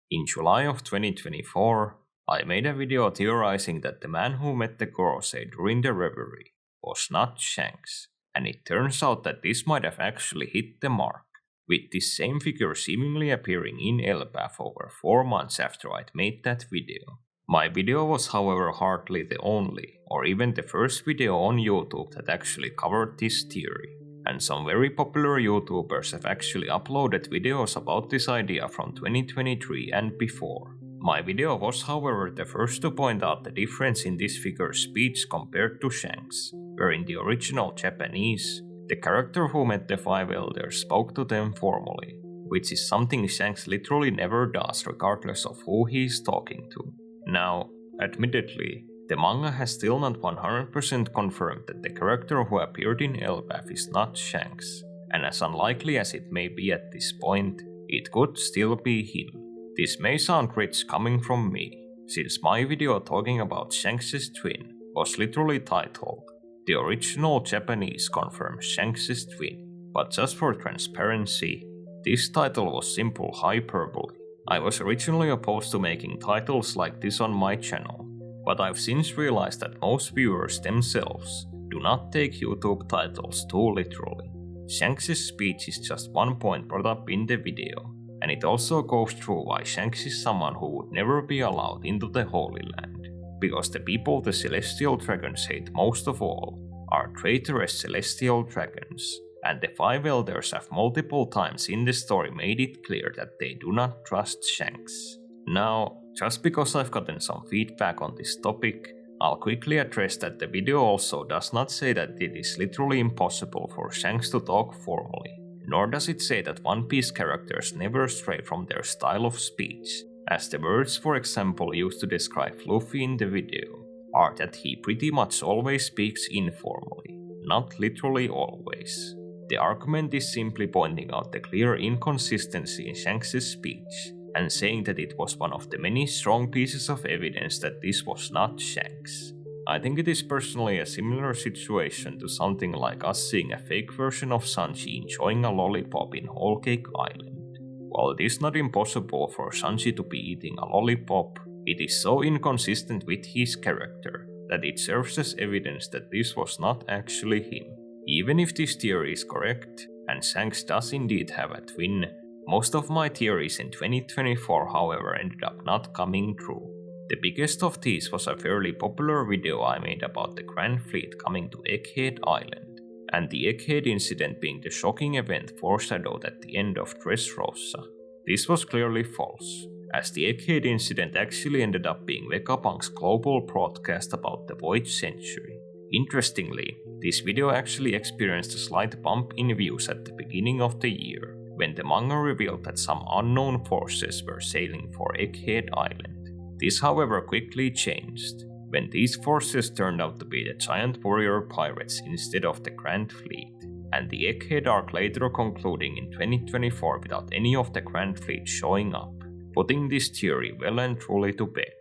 In July of 2024, I made a video theorizing that the man who met the Gorosei during the reverie was not Shanks, and it turns out that this might have actually hit the mark, with this same figure seemingly appearing in Elbaf over 4 months after I'd made that video. My video was however hardly the only, or even the first video on YouTube that actually covered this theory, and some very popular YouTubers have actually uploaded videos about this idea from 2023 and before. My video was however the first to point out the difference in this figure's speech compared to Shanks, where in the original Japanese, the character who met the 5 elders spoke to them formally, which is something Shanks literally never does regardless of who he is talking to. Now, admittedly, the manga has still not 100% confirmed that the character who appeared in Elbaf is not Shanks, and as unlikely as it may be at this point, it could still be him. This may sound rich coming from me, since my video talking about Shanks' twin was literally titled "The original Japanese confirms Shanks' twin," but just for transparency, this title was simple hyperbole. I was originally opposed to making titles like this on my channel, but I've since realized that most viewers themselves do not take YouTube titles too literally. Shanks' speech is just one point brought up in the video, and it also goes through why Shanks is someone who would never be allowed into the Holy Land, because the people the Celestial Dragons hate most of all are traitorous Celestial Dragons, and the 5 elders have multiple times in the story made it clear that they do not trust Shanks. Now, just because I've gotten some feedback on this topic, I'll quickly address that the video also does not say that it is literally impossible for Shanks to talk formally, nor does it say that One Piece characters never stray from their style of speech, as the words for example used to describe Luffy in the video are that he pretty much always speaks informally, not literally always. The argument is simply pointing out the clear inconsistency in Shanks' speech, and saying that it was one of the many strong pieces of evidence that this was not Shanks. I think it is personally a similar situation to something like us seeing a fake version of Sanji enjoying a lollipop in Whole Cake Island. While it is not impossible for Sanji to be eating a lollipop, it is so inconsistent with his character that it serves as evidence that this was not actually him. Even if this theory is correct, and Shanks does indeed have a twin, most of my theories in 2024 however ended up not coming true. The biggest of these was a fairly popular video I made about the Grand Fleet coming to Egghead Island, and the Egghead incident being the shocking event foreshadowed at the end of Dressrosa. This was clearly false, as the Egghead incident actually ended up being Vegapunk's global broadcast about the Void Century. Interestingly, this video actually experienced a slight bump in views at the beginning of the year, when the manga revealed that some unknown forces were sailing for Egghead Island. This however quickly changed, when these forces turned out to be the giant warrior pirates instead of the Grand Fleet, and the Egghead arc later concluding in 2024 without any of the Grand Fleet showing up, putting this theory well and truly to bed.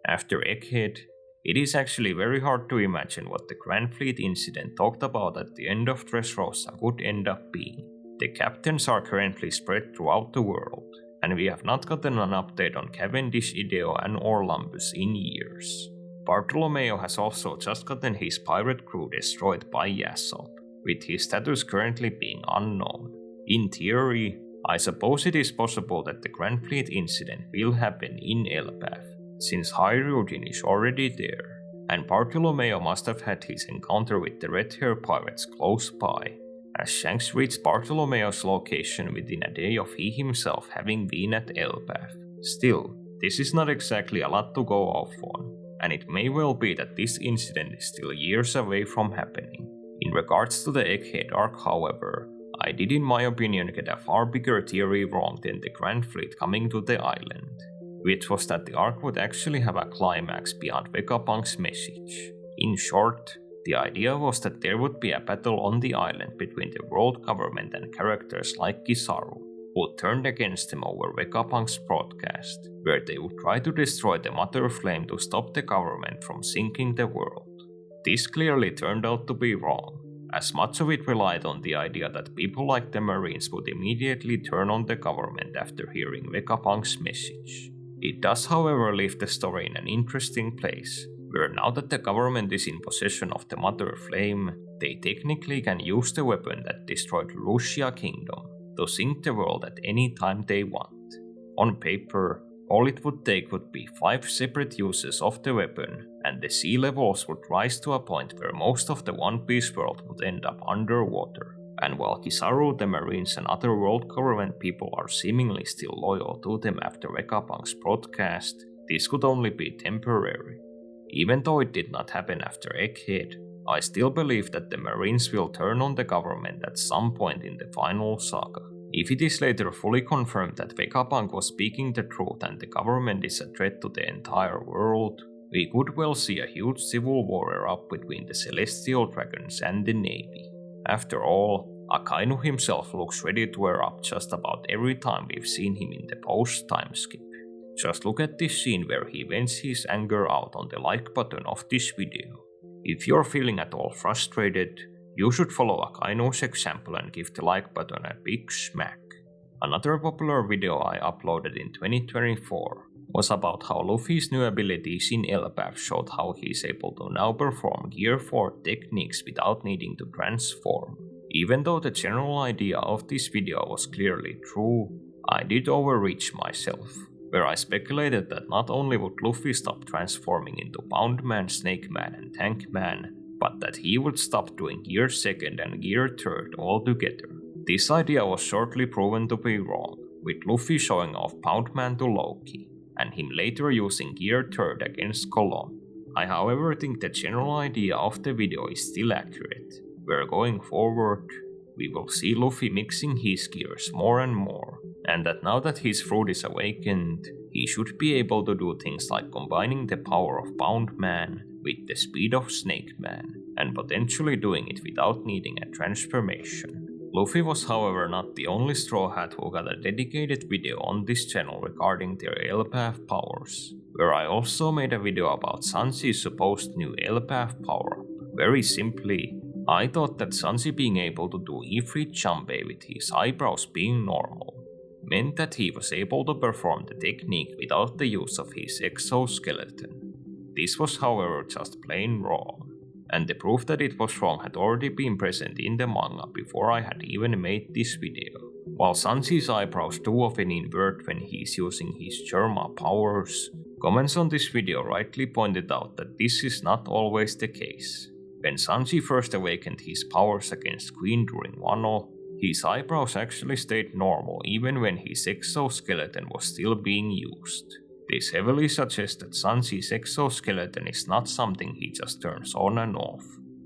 After Egghead, it is actually very hard to imagine what the Grand Fleet incident talked about at the end of Dressrosa could end up being. The captains are currently spread throughout the world, and we have not gotten an update on Cavendish, Ideo and Orlambus in years. Bartolomeo has also just gotten his pirate crew destroyed by Yasopp, with his status currently being unknown. In theory, I suppose it is possible that the Grand Fleet incident will happen in Elbaf, since Hyryujin is already there, and Bartolomeo must have had his encounter with the Red Hair pirates close by, as Shanks reached Bartolomeo's location within a day of he himself having been at Elbaf. Still, this is not exactly a lot to go off on, and it may well be that this incident is still years away from happening. In regards to the Egghead arc, however, I did in my opinion get a far bigger theory wrong than the Grand Fleet coming to the island, which was that the arc would actually have a climax beyond Vegapunk's message. In short, the idea was that there would be a battle on the island between the world government and characters like Kizaru, who turned against them over Vegapunk's broadcast, where they would try to destroy the Mother Flame to stop the government from sinking the world. This clearly turned out to be wrong, as much of it relied on the idea that people like the Marines would immediately turn on the government after hearing Vegapunk's message. It does, however, leave the story in an interesting place, where now that the government is in possession of the Mother Flame, they technically can use the weapon that destroyed Lucia Kingdom to sink the world at any time they want. On paper, all it would take would be 5 separate uses of the weapon, and the sea levels would rise to a point where most of the One Piece world would end up underwater. And while Kizaru, the Marines, and other world government people are seemingly still loyal to them after Vegapunk's broadcast, this could only be temporary. Even though it did not happen after Egghead, I still believe that the Marines will turn on the government at some point in the final saga. If it is later fully confirmed that Vegapunk was speaking the truth and the government is a threat to the entire world, we could well see a huge civil war erupt between the Celestial Dragons and the Navy. After all, Akainu himself looks ready to erupt just about every time we've seen him in the post-time skip. Just look at this scene where he vents his anger out on the like button of this video. If you're feeling at all frustrated, you should follow Akainu's example and give the like button a big smack. Another popular video I uploaded in 2024 was about how Luffy's new abilities in Elbaf showed how he's able to now perform Gear 4 techniques without needing to transform. Even though the general idea of this video was clearly true, I did overreach myself, where I speculated that not only would Luffy stop transforming into Pound Man, Snake Man, and Tank Man, but that he would stop doing Gear 2nd and Gear 3rd altogether. This idea was shortly proven to be wrong, with Luffy showing off Pound Man to Loki, and him later using Gear 3rd against Colon. I however think the general idea of the video is still accurate, where going forward, we will see Luffy mixing his gears more and more, and that now that his fruit is awakened, he should be able to do things like combining the power of Pound Man with the speed of Snake Man, and potentially doing it without needing a transformation. Luffy was however not the only Straw Hat who got a dedicated video on this channel regarding their Elbaf powers, where I also made a video about Sanji's supposed new Elbaf power-up. Very simply, I thought that Sanji being able to do Ifrit Jambe with his eyebrows being normal meant that he was able to perform the technique without the use of his exoskeleton. This was however just plain wrong, and the proof that it was wrong had already been present in the manga before I had even made this video. While Sanji's eyebrows do often invert when he is using his Germa powers, comments on this video rightly pointed out that this is not always the case. When Sanji first awakened his powers against Queen during Wano, his eyebrows actually stayed normal even when his exoskeleton was still being used. This heavily suggests that Sanji's exoskeleton is not something he just turns on and off,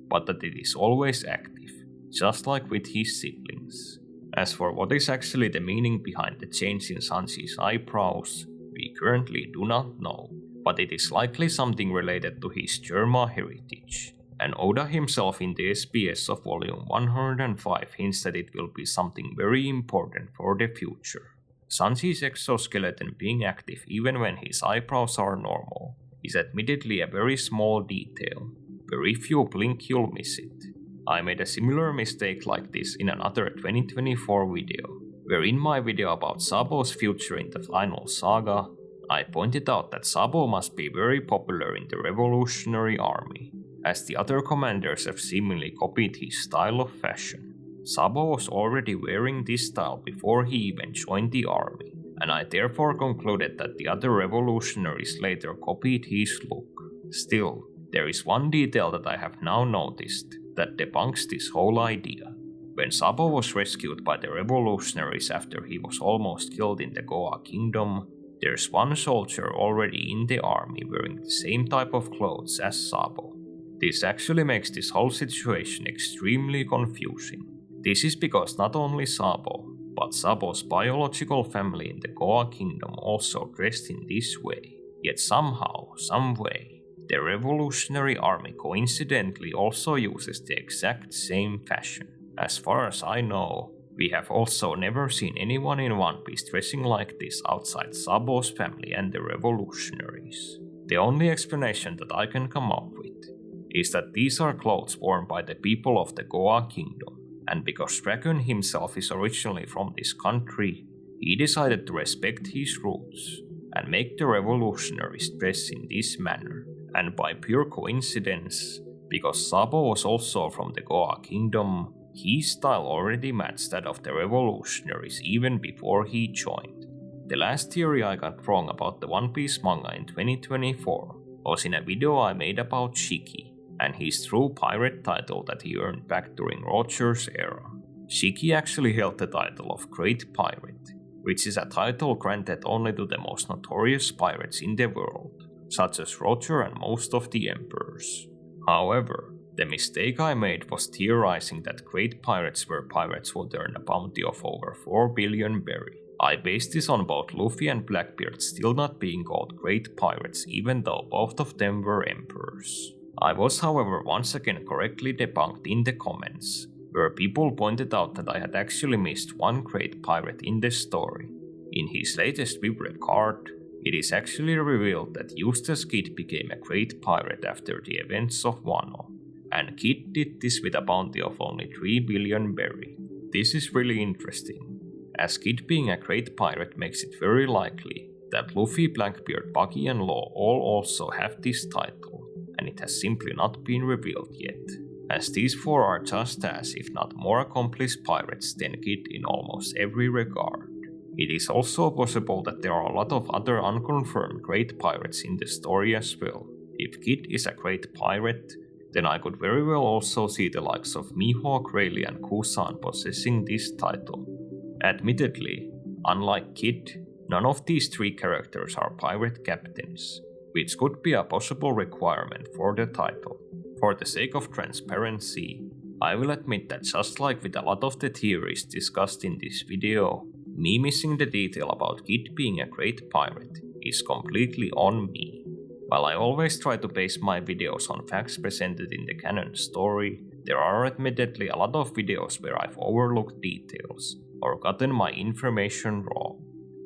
but that it is always active, just like with his siblings. As for what is actually the meaning behind the change in Sanji's eyebrows, we currently do not know, but it is likely something related to his Germa heritage. And Oda himself in the SBS of volume 105 hints that it will be something very important for the future. Sanji's exoskeleton being active even when his eyebrows are normal is admittedly a very small detail, where if you blink you'll miss it. I made a similar mistake like this in another 2024 video, where in my video about Sabo's future in the final saga, I pointed out that Sabo must be very popular in the Revolutionary Army, as the other commanders have seemingly copied his style of fashion. Sabo was already wearing this style before he even joined the army, and I therefore concluded that the other revolutionaries later copied his look. Still, there is one detail that I have now noticed that debunks this whole idea. When Sabo was rescued by the revolutionaries after he was almost killed in the Goa Kingdom, there's one soldier already in the army wearing the same type of clothes as Sabo. This actually makes this whole situation extremely confusing. This is because not only Sabo, but Sabo's biological family in the Goa Kingdom also dressed in this way. Yet somehow, some way, the Revolutionary Army coincidentally also uses the exact same fashion. As far as I know, we have also never seen anyone in One Piece dressing like this outside Sabo's family and the revolutionaries. The only explanation that I can come up with is that these are clothes worn by the people of the Goa Kingdom, and because Dragon himself is originally from this country, he decided to respect his roots and make the revolutionaries dress in this manner. And by pure coincidence, because Sabo was also from the Goa Kingdom, his style already matched that of the revolutionaries even before he joined. The last theory I got wrong about the One Piece manga in 2024 was in a video I made about Shiki and his true pirate title that he earned back during Roger's era. Shiki actually held the title of Great Pirate, which is a title granted only to the most notorious pirates in the world, such as Roger and most of the emperors. However, the mistake I made was theorizing that great pirates were pirates who would earn a bounty of over 4 billion berry. I based this on both Luffy and Blackbeard still not being called great pirates even though both of them were emperors. I was however once again correctly debunked in the comments, where people pointed out that I had actually missed one great pirate in the story. In his latest Vibre card, it is actually revealed that Eustace Kid became a great pirate after the events of Wano, and Kid did this with a bounty of only 3 billion berry. This is really interesting, as Kid being a great pirate makes it very likely that Luffy, Blackbeard, Buggy and Law all also have this title, and it has simply not been revealed yet, as these four are just as, if not more accomplished pirates than Kid in almost every regard. It is also possible that there are a lot of other unconfirmed great pirates in the story as well. If Kid is a great pirate, then I could very well also see the likes of Mihawk, Rayleigh and Kusan possessing this title. Admittedly, unlike Kid, none of these three characters are pirate captains, which could be a possible requirement for the title. For the sake of transparency, I will admit that just like with a lot of the theories discussed in this video, me missing the detail about Kid being a great pirate is completely on me. While I always try to base my videos on facts presented in the canon story, there are admittedly a lot of videos where I've overlooked details or gotten my information wrong.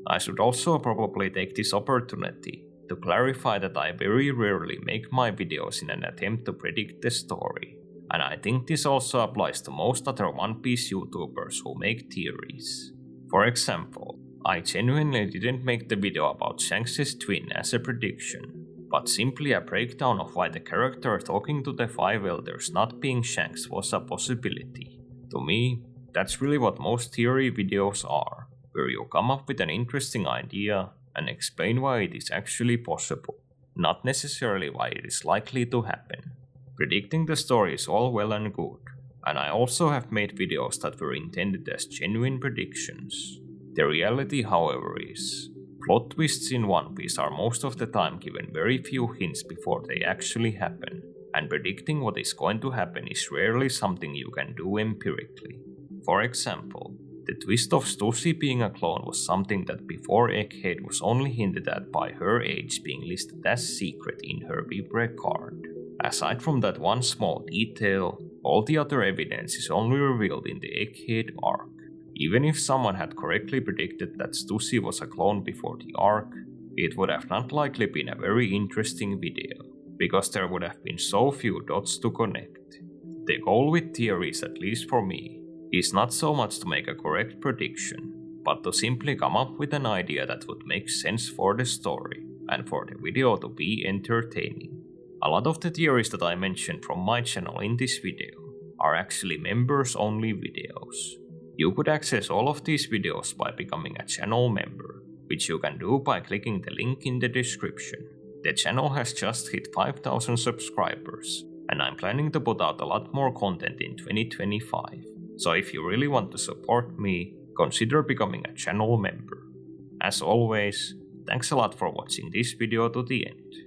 I should also probably take this opportunity to clarify that I very rarely make my videos in an attempt to predict the story, and I think this also applies to most other One Piece YouTubers who make theories. For example, I genuinely didn't make the video about Shanks' twin as a prediction, but simply a breakdown of why the character talking to the Five Elders not being Shanks was a possibility. To me, that's really what most theory videos are, where you come up with an interesting idea and explain why it is actually possible, not necessarily why it is likely to happen. Predicting the story is all well and good, and I also have made videos that were intended as genuine predictions. The reality, however, is plot twists in One Piece are most of the time given very few hints before they actually happen, and predicting what is going to happen is rarely something you can do empirically. For example, the twist of Stussy being a clone was something that before Egghead was only hinted at by her age being listed as secret in her Vibre card. Aside from that one small detail, all the other evidence is only revealed in the Egghead arc. Even if someone had correctly predicted that Stussy was a clone before the arc, it would have not likely been a very interesting video, because there would have been so few dots to connect. The goal with theories, at least for me, is not so much to make a correct prediction, but to simply come up with an idea that would make sense for the story, and for the video to be entertaining. A lot of the theories that I mentioned from my channel in this video are actually members only videos. You could access all of these videos by becoming a channel member, which you can do by clicking the link in the description. The channel has just hit 5,000 subscribers, and I'm planning to put out a lot more content in 2025. So if you really want to support me, consider becoming a channel member. As always, thanks a lot for watching this video to the end.